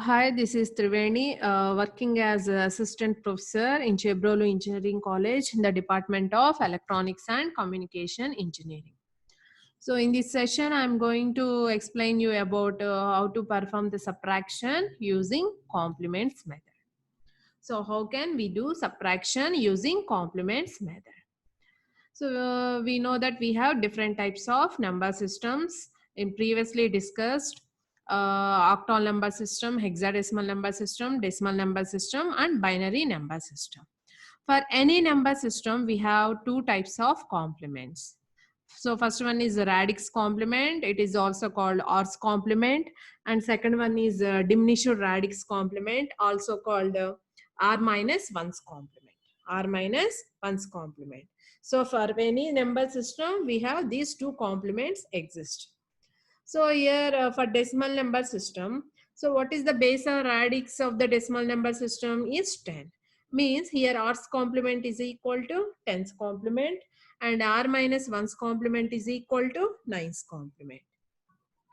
Hi, this is Triveni, working as an assistant professor in Chebrolu Engineering College in the Department of Electronics and Communication Engineering. So in this session, I'm going to explain you about how to perform the subtraction using complements method. So how can we do subtraction using complements method? So we know that we have different types of number systems in previously discussed octal number system, hexadecimal number system, decimal number system, and binary number system. For any number system, we have two types of complements. So first one is radix complement. It is also called Or's complement. And second one is diminished radix complement, also called R minus 1's complement. R minus 1's complement. So for any number system, we have these two complements exist. So here for decimal number system, so what is the base or radix of the decimal number system is 10. Means here R's complement is equal to 10's complement and R minus 1's complement is equal to 9's complement.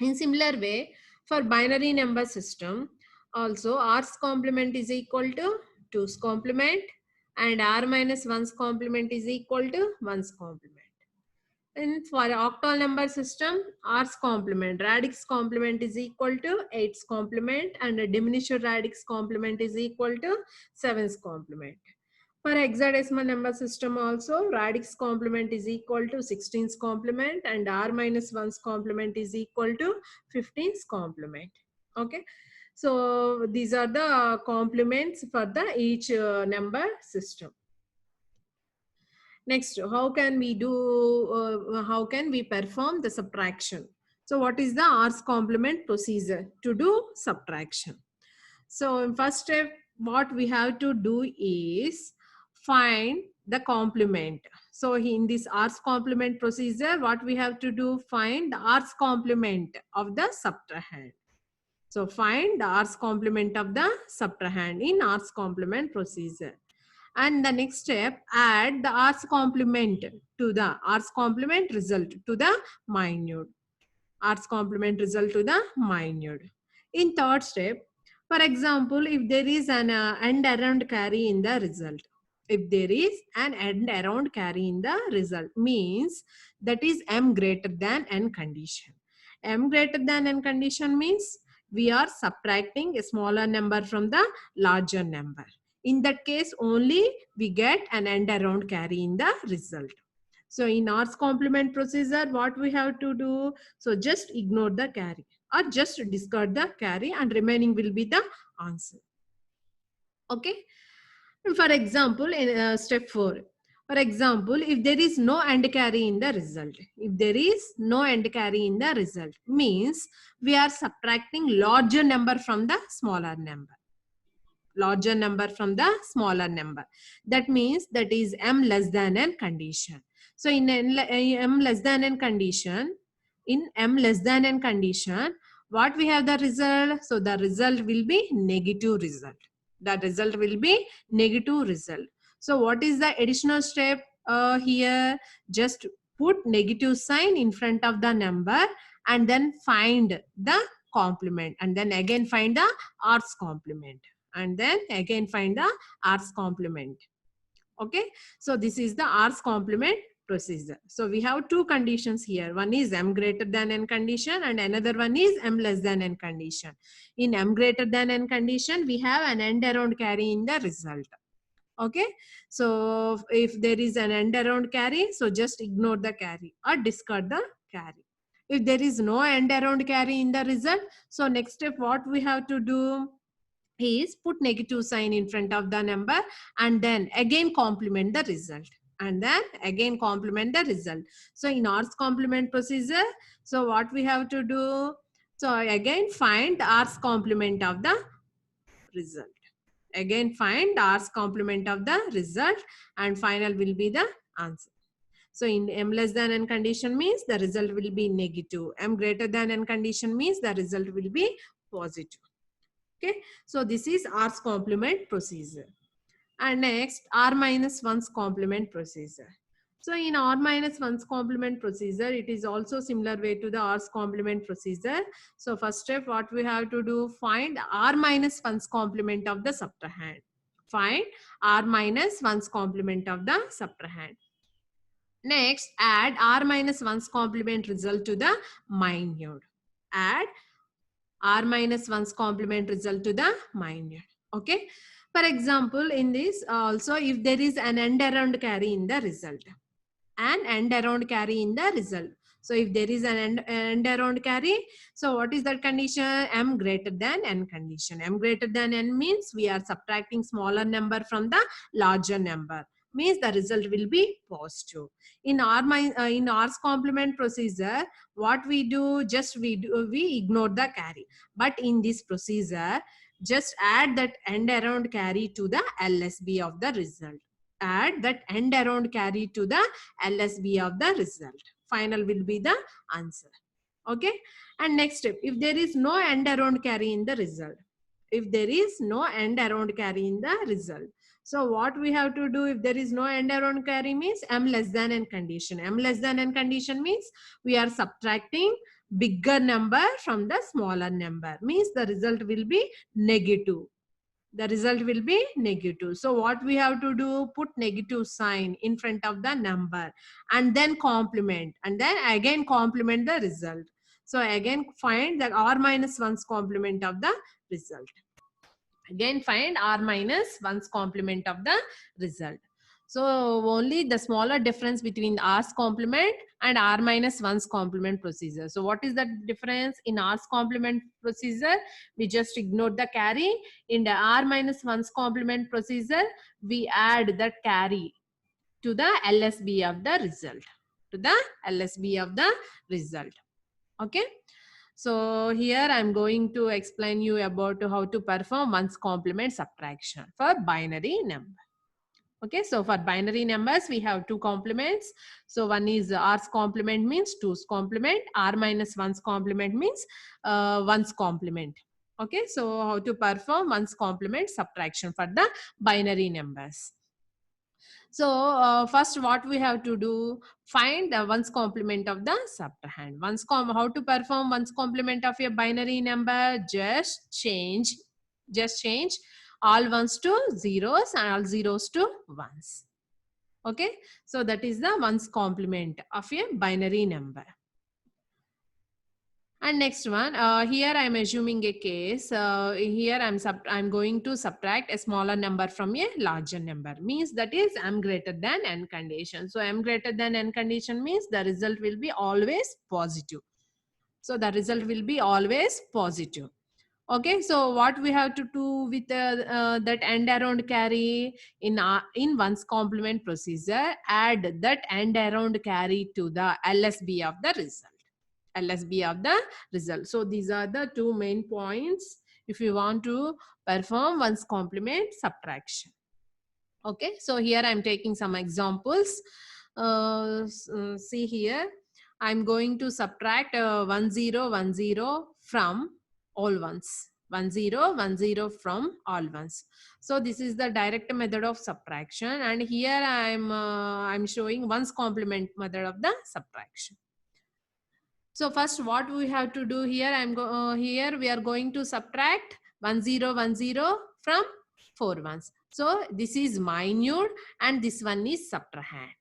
In similar way, for binary number system, also R's complement is equal to 2's complement and R minus 1's complement is equal to 1's complement. And for octal number system, R's complement, radix complement is equal to 8's complement and a diminished radix complement is equal to 7's complement. For hexadecimal number system also, radix complement is equal to 16's complement and R minus 1's complement is equal to 15's complement. Okay. So these are the complements for the each number system. Next, how can we perform the subtraction? So what is the R's complement procedure to do subtraction? So in first step, what we have to do is find the complement. So in this R's complement procedure, what we have to do, find the R's complement of the subtrahend. So find the R's complement of the subtrahend in R's complement procedure. And the next step, add the R's complement to the R's complement result to the minute. R's complement result to the minute. In third step, for example, if there is an end around carry in the result. If there is an end around carry in the result, means that is m greater than n condition. M greater than n condition means we are subtracting a smaller number from the larger number. In that case, only we get an end around carry in the result. So in R's complement procedure, what we have to do? So just ignore the carry or just discard the carry and remaining will be the answer. Okay. And for example, in step 4, for example, if there is no end carry in the result, if there is no end carry in the result, means we are subtracting larger number from the smaller number. Larger number from the smaller number. That means that is m less than n condition. So in m less than n condition, what we have the result? So the result will be negative result. The result will be negative result. So what is the additional step here? Just put negative sign in front of the number and then find the complement and then again find the R's complement and then again find the R's complement. Okay, so this is the R's complement procedure. So we have two conditions here. One is m greater than n condition and another one is m less than n condition. In m greater than n condition, we have an end around carry in the result. Okay, so if there is an end around carry, so just ignore the carry or discard the carry. If there is no end around carry in the result, so next step what we have to do is put negative sign in front of the number and then again complement the result and then again complement the result. So in R's complement procedure, so what we have to do? So again find R's complement of the result. Again find R's complement of the result and final will be the answer. So in m less than n condition means the result will be negative. M greater than n condition means the result will be positive. Okay, so this is R's complement procedure. And next, R minus 1's complement procedure. So in R minus 1's complement procedure, it is also similar way to the R's complement procedure. So first step, what we have to do, find R minus 1's complement of the subtrahend. Find R minus 1's complement of the subtrahend. Next, add R minus 1's complement result to the minuend. Add R minus 1's complement result to the minuend. Okay. For example, in this also, if there is an end around carry in the result, an end around carry in the result. So if there is an end around carry, so what is that condition? M greater than N condition. M greater than N means we are subtracting smaller number from the larger number. Means the result will be positive. In in R's complement procedure, what we do, just we ignore the carry. But in this procedure, just add that end around carry to the LSB of the result. Add that end around carry to the LSB of the result. Final will be the answer. Okay. And next step, if there is no end around carry in the result, if there is no end around carry in the result, so what we have to do, if there is no end around carry means M less than N condition. M less than N condition means we are subtracting bigger number from the smaller number, means the result will be negative. The result will be negative. So what we have to do, put negative sign in front of the number and then complement, and then again complement the result. So again find the R minus 1's complement of the result. Again find R minus 1's complement of the result. So only the smaller difference between R's complement and R minus 1's complement procedure. So what is the difference? In R's complement procedure, we just ignore the carry. In the R minus 1's complement procedure, we add that carry to the LSB of the result. To the LSB of the result. Okay. So here I'm going to explain you about how to perform 1's complement subtraction for binary number. Okay, so for binary numbers, we have two complements. So one is R's complement means 2's complement. R minus 1's complement means 1's complement. Okay, so how to perform 1's complement subtraction for the binary numbers. So first what we have to do, find the 1's complement of the subtrahend. How to perform 1's complement of a binary number? Just change all ones to zeros and all zeros to ones. Okay, so that is the 1's complement of a binary number. And next one, here I'm assuming a case. Here I'm going to subtract a smaller number from a larger number. Means that is M greater than N condition. So M greater than N condition means the result will be always positive. So the result will be always positive. Okay, so what we have to do with that end around carry in 1's complement procedure, add that end around carry to the LSB of the result. LSB of the result. So these are the two main points if you want to perform 1's complement subtraction. Okay, so here I'm taking some examples. See here, I'm going to subtract 1 0 1 0 from all ones. 1 0 1 0 from all ones. So this is the direct method of subtraction, and here I'm showing 1's complement method of the subtraction. So first what we have to do here, here we are going to subtract 1 0 1 0 from 4 ones. So this is minuend and this one is subtrahend.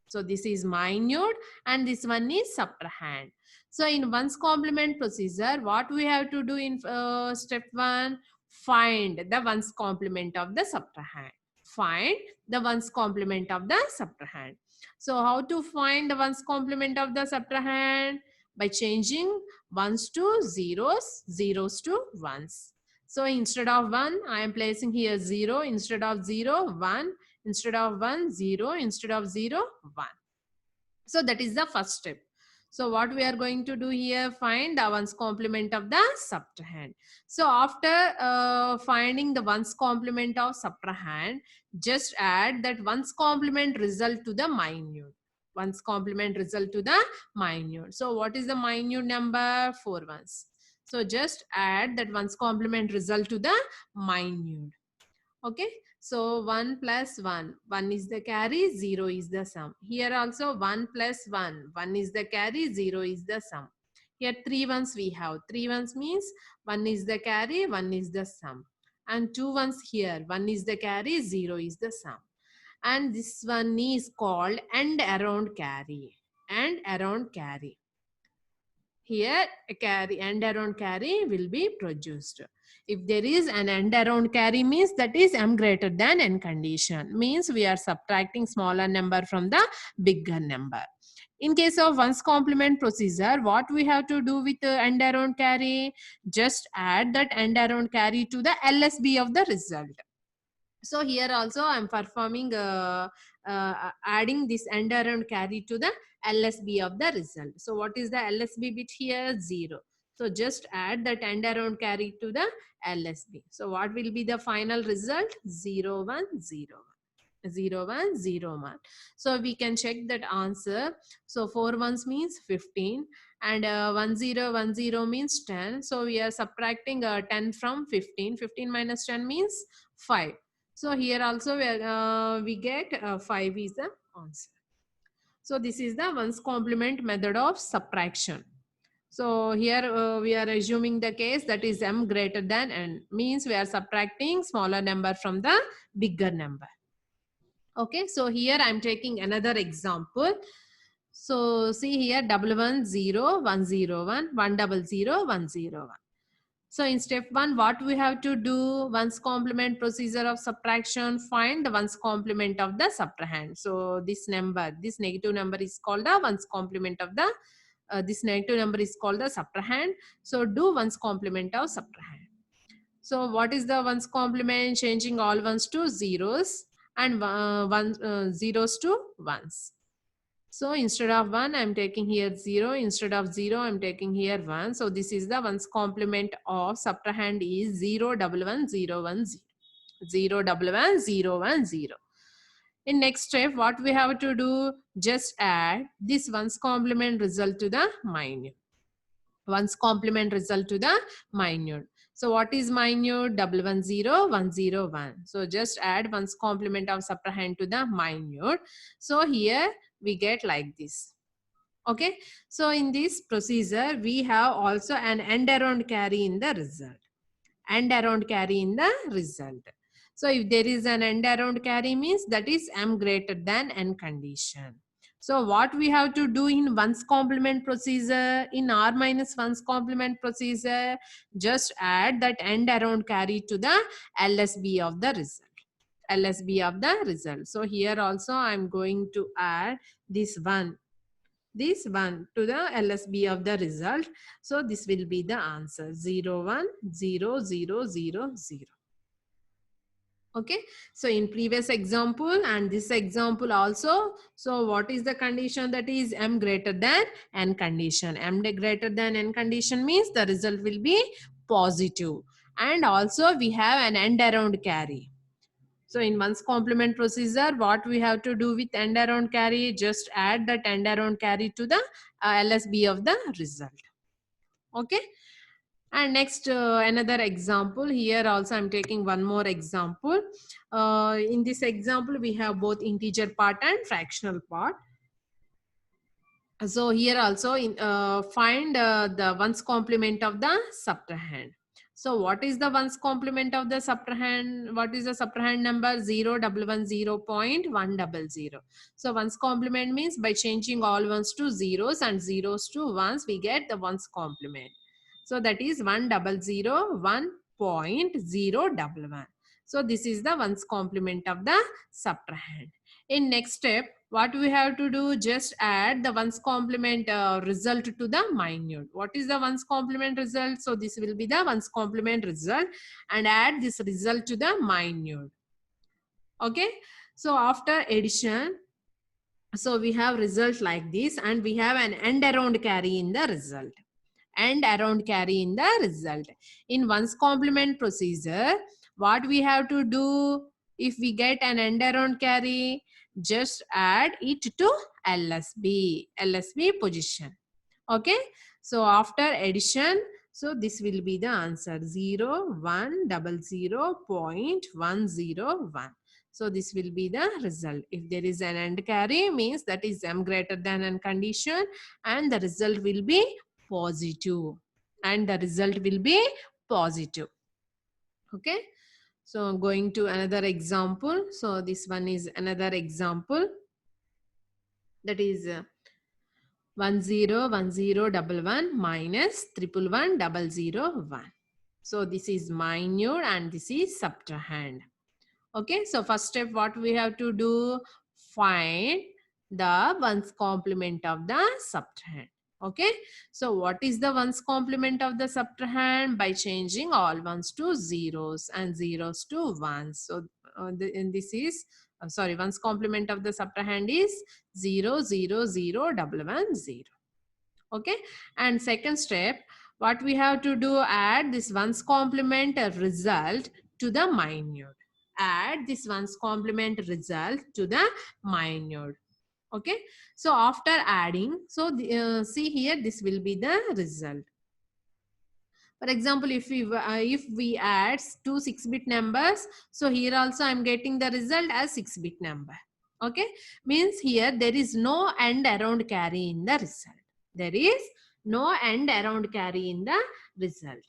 So this is minuend and this one is subtrahend. So in 1's complement procedure, what we have to do in step 1, find the 1's complement of the subtrahend. Find the 1's complement of the subtrahend. So how to find the 1's complement of the subtrahend? By changing ones to zeros, zeros to ones. So instead of 1, I am placing here 0. Instead of 0, 1. Instead of 1, 0. Instead of 0, 1. So that is the first step. So what we are going to do here, find the 1's complement of the subtrahend. So after finding the 1's complement of subtrahend, just add that 1's complement result to the minuend. 1's complement result to the minuend. So what is the minuend number? 4 ones. So just add that 1's complement result to the minuend. Okay. So 1 plus 1, 1 is the carry, 0 is the sum. Here also 1 plus 1, 1 is the carry, 0 is the sum. Here 3 ones we have. 3 ones means 1 is the carry, 1 is the sum. And 2 ones here, 1 is the carry, 0 is the sum. And this one is called and around carry. And around carry. Here a carry and around carry will be produced. If there is an and around carry means that is m greater than n condition, means we are subtracting smaller number from the bigger number. In case of ones complement procedure, what we have to do with and around carry? Just add that and around carry to the LSB of the result. So here also I'm performing adding this and around carry to the LSB of the result. So what is the LSB bit here? 0. So just add that and around carry to the LSB. So what will be the final result? 0, 1, 0, 1. 0, 1, 0, 1. So we can check that answer. So 4 ones means 15 and 1, 0, 1, 0 means 10. So we are subtracting 10 from 15. 15 minus 10 means 5. So here also we get 5 is the answer. So this is the ones complement method of subtraction. So here we are assuming the case that is m greater than n, means we are subtracting smaller number from the bigger number. Okay, so here I am taking another example. So see here 110 101 100 101. So in step 1, what we have to do? Ones complement procedure of subtraction. Find the ones complement of the subtrahend. So this number, this negative number is called the ones complement of the, this negative number is called the subtrahend. So do ones complement of subtrahend. So what is the ones complement? Changing all ones to zeros and zeros to ones. So instead of 1, I am taking here 0. Instead of 0, I am taking here 1. So this is the ones complement of subtrahend is 0, 1, 1, 0, 1, 0. 0, 1, 1, 0, 1, 0. In next step, what we have to do? Just add this ones complement result to the minute. Ones complement result to the minute. So what is minute? 1, 1, 0, 1, 0, 1. So just add ones complement of subtrahend to the minute. So here we get like this. Okay, so in this procedure we have also an and around carry in the result. And around carry in the result. So if there is an and around carry means that is m greater than n condition. So what we have to do in ones complement procedure? In r minus ones complement procedure, just add that and around carry to the LSB of the result. LSB of the result. So here also I am going to add this one to the LSB of the result. So this will be the answer 0, 1, 0, 0, 0, 0. Okay, so in previous example and this example also, so what is the condition? That is m greater than n condition. M greater than n condition means the result will be positive. And also we have an and around carry. So in ones complement procedure, what we have to do with and around carry? Just add that and around carry to the LSB of the result. Okay. And next another example. Here also I'm taking one more example. In this example, we have both integer part and fractional part. So here also find the ones complement of the subtrahend. So what is the ones complement of the subtrahend? What is the subtrahend number? 0, 1, 1, 0.100. So ones complement means by changing all ones to zeros and zeros to ones, we get the ones complement. So that is 100, 1.011. So this is the ones complement of the subtrahend. In next step, what we have to do? Just add the ones complement result to the minute. What is the ones complement result? So this will be the ones complement result and add this result to the minute. Okay, so after addition, so we have result like this and we have an and around carry in the result. And around carry in the result. In ones complement procedure, what we have to do? If we get an and around carry, just add it to LSB position. Okay, so after addition, So this will be the answer 0,100.101. So this will be the result. If there is an AND carry, means that is m greater than n condition, and the result will be positive. And the result will be positive. Okay. So going to another example. So this one is another example. That is 101011 minus 111001. So this is minute and this is subtrahend. Okay, so first step what we have to do, find the ones complement of the subtrahend. Okay, so what is the ones complement of the subtrahend? By changing all ones to zeros and zeros to ones. So and this is sorry, ones complement of the subtrahend is 0,0,0,110. Okay, and second step, what we have to do, add this ones complement result to the minute. Add this ones complement result to the minute. Okay, so after adding, so see here, this will be the result. For example, if we add two 6-bit numbers, so here also I'm getting the result as 6-bit number. Okay, means here there is no AND around carry in the result. There is no AND around carry in the result.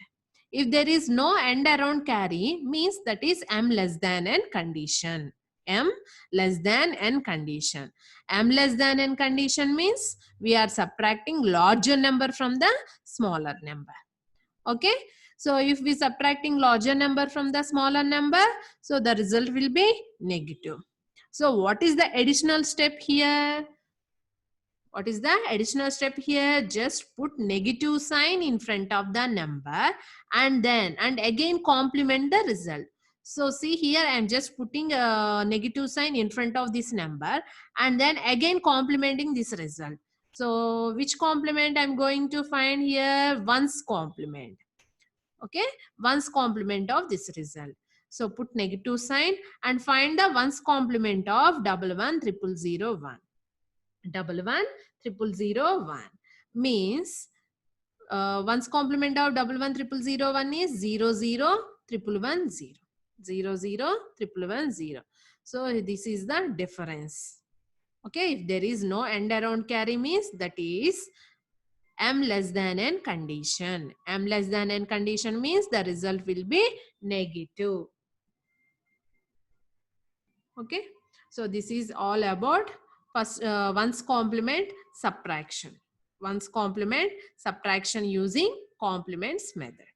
If there is no AND around carry, means that is m less than n condition. M less than n condition. M less than n condition means we are subtracting larger number from the smaller number. Okay, so if we subtracting larger number from the smaller number, so the result will be negative. So what is the additional step here? What is the additional step here? Just put negative sign in front of the number and again complement the result. So see here, I am just putting a negative sign in front of this number and then again complementing this result. So which complement I'm going to find here? Ones complement. Okay, ones complement of this result. So put negative sign and find the ones complement of 111001. 111001 means ones complement of 111001 is 00110. 00110. So this is the difference. Okay, if there is no AND around carry, means that is m less than n condition. M less than n condition means the result will be negative. Okay, so this is all about first ones complement subtraction. Ones complement subtraction using complements method.